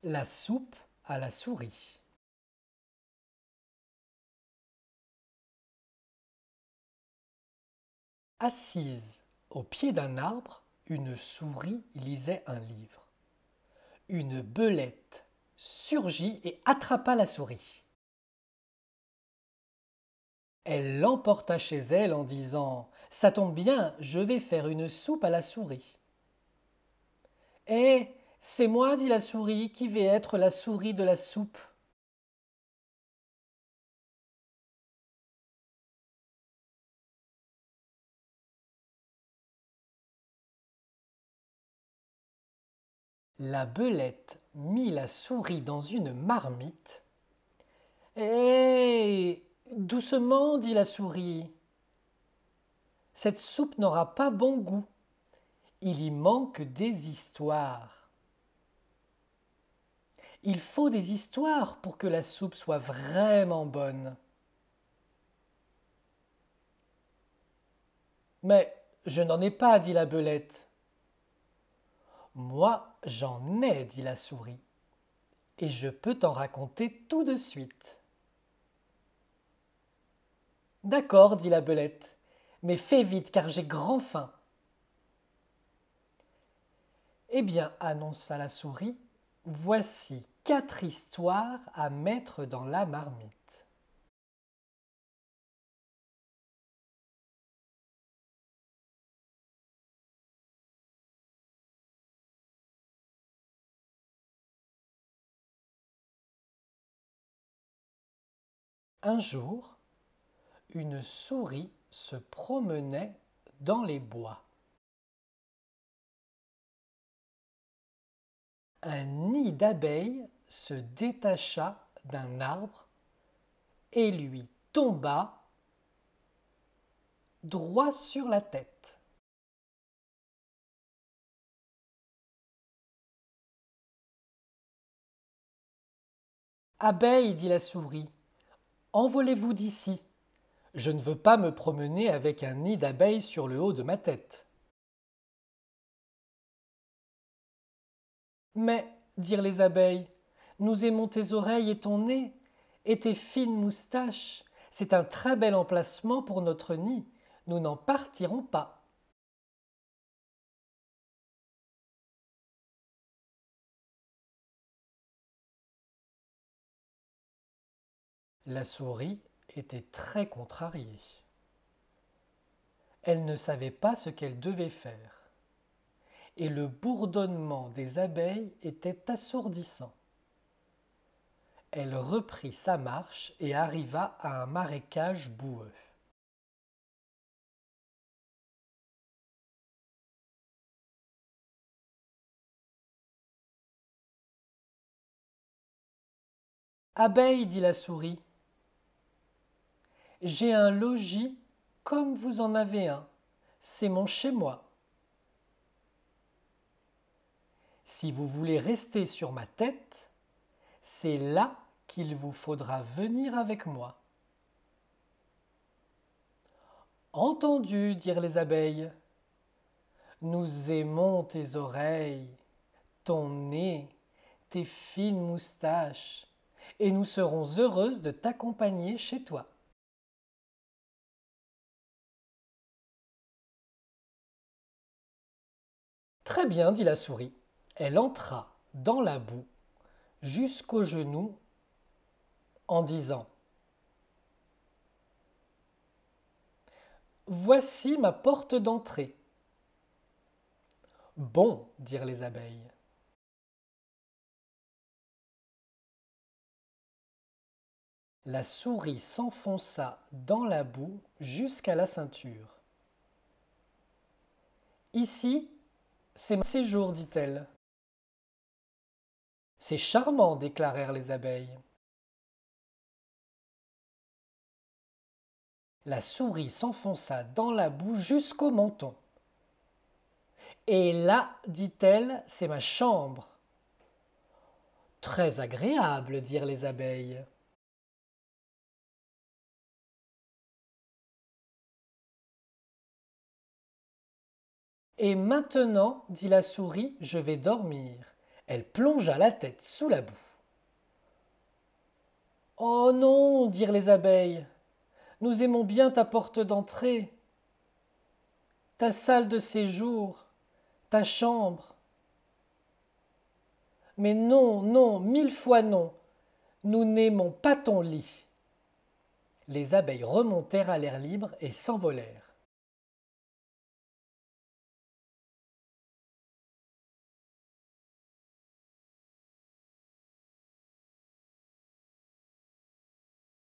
La soupe à la souris. Assise au pied d'un arbre, une souris lisait un livre. Une belette surgit et attrapa la souris. Elle l'emporta chez elle en disant « Ça tombe bien, je vais faire une soupe à la souris. » Eh, c'est moi, dit la souris, qui vais être la souris de la soupe. La belette mit la souris dans une marmite. Hé, doucement, dit la souris. Cette soupe n'aura pas bon goût. Il y manque des histoires. Il faut des histoires pour que la soupe soit vraiment bonne. Mais je n'en ai pas, dit la belette. Moi, j'en ai, dit la souris, et je peux t'en raconter tout de suite. D'accord, dit la belette, mais fais vite car j'ai grand faim. Eh bien, annonça la souris, voici 4 histoires à mettre dans la marmite. Un jour, une souris se promenait dans les bois. Un nid d'abeilles se détacha d'un arbre et lui tomba droit sur la tête. Abeille, dit la souris, envolez-vous d'ici. Je ne veux pas me promener avec un nid d'abeilles sur le haut de ma tête. Mais, dirent les abeilles, nous aimons tes oreilles et ton nez, et tes fines moustaches. C'est un très bel emplacement pour notre nid. Nous n'en partirons pas. La souris était très contrariée. Elle ne savait pas ce qu'elle devait faire, et le bourdonnement des abeilles était assourdissant. Elle reprit sa marche et arriva à un marécage boueux. Abeille, dit la souris, j'ai un logis comme vous en avez un. C'est mon chez-moi. Si vous voulez rester sur ma tête, c'est là qu'il vous faudra venir avec moi. Entendu, dirent les abeilles. Nous aimons tes oreilles, ton nez, tes fines moustaches, et nous serons heureuses de t'accompagner chez toi. Très bien, dit la souris. Elle entra dans la boue jusqu'aux genoux en disant « Voici ma porte d'entrée. » Bon, dirent les abeilles. La souris s'enfonça dans la boue jusqu'à la ceinture. Ici, c'est mon séjour, dit-elle. C'est charmant, déclarèrent les abeilles. La souris s'enfonça dans la boue jusqu'au menton. Et là, dit-elle, c'est ma chambre. Très agréable, dirent les abeilles. Et maintenant, dit la souris, je vais dormir. Elle plongea la tête sous la boue. Oh non, dirent les abeilles, nous aimons bien ta porte d'entrée, ta salle de séjour, ta chambre. Mais non, non, 1000 fois non, nous n'aimons pas ton lit. Les abeilles remontèrent à l'air libre et s'envolèrent.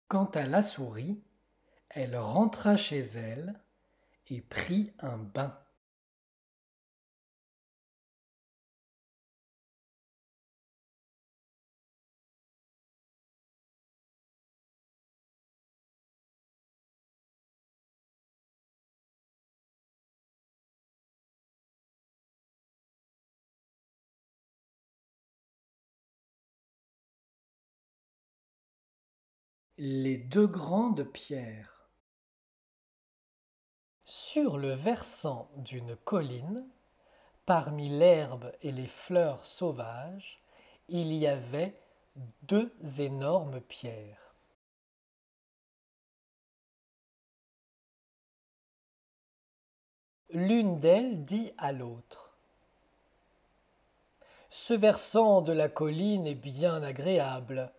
Quant à la souris, elle rentra chez elle et prit un bain. Les deux grandes pierres. Sur le versant d'une colline, parmi l'herbe et les fleurs sauvages, il y avait deux énormes pierres. L'une d'elles dit à l'autre: Ce versant de la colline est bien agréable,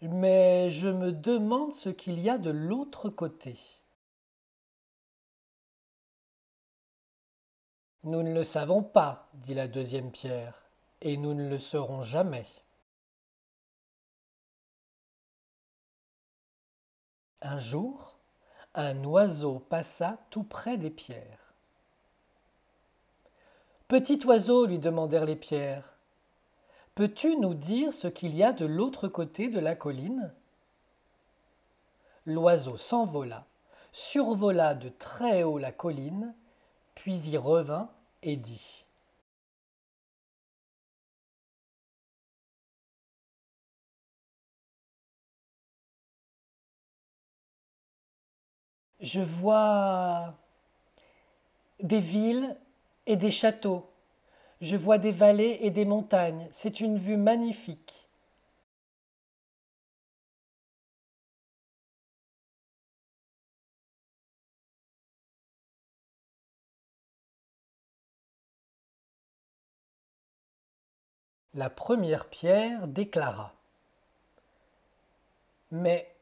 mais je me demande ce qu'il y a de l'autre côté. Nous ne le savons pas, dit la deuxième pierre, et nous ne le saurons jamais. Un jour, un oiseau passa tout près des pierres. Petit oiseau, lui demandèrent les pierres, peux-tu nous dire ce qu'il y a de l'autre côté de la colline? L'oiseau s'envola, survola de très haut la colline, puis y revint et dit: Je vois des villes et des châteaux. Je vois des vallées et des montagnes. C'est une vue magnifique. La première pierre déclara: Mais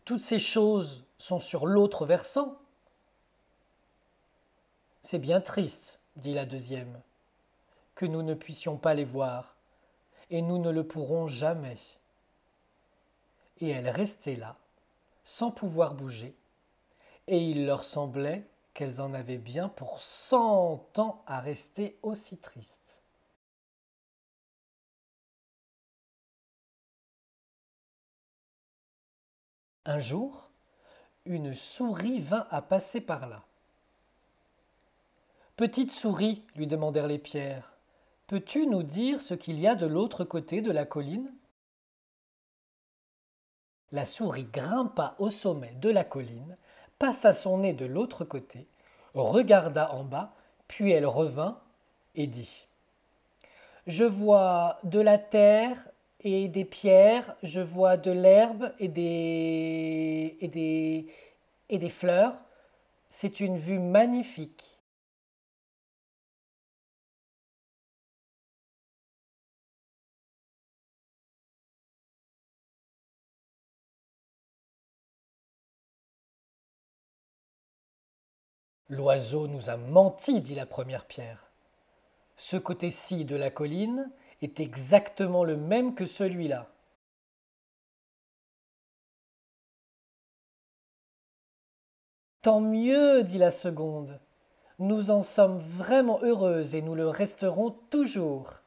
toutes ces choses sont sur l'autre versant. C'est bien triste, dit la deuxième, que nous ne puissions pas les voir, et nous ne le pourrons jamais. Et elle restait là, sans pouvoir bouger, et il leur semblait qu'elles en avaient bien pour 100 ans à rester aussi tristes. Un jour, une souris vint à passer par là. Petite souris, lui demandèrent les pierres, peux-tu nous dire ce qu'il y a de l'autre côté de la colline? La souris grimpa au sommet de la colline, passa son nez de l'autre côté, regarda en bas, puis elle revint et dit: Je vois de la terre et des pierres, je vois de l'herbe et des fleurs. C'est une vue magnifique. L'oiseau nous a menti, dit la première pierre. Ce côté-ci de la colline est exactement le même que celui-là. Tant mieux, dit la seconde. Nous en sommes vraiment heureuses et nous le resterons toujours.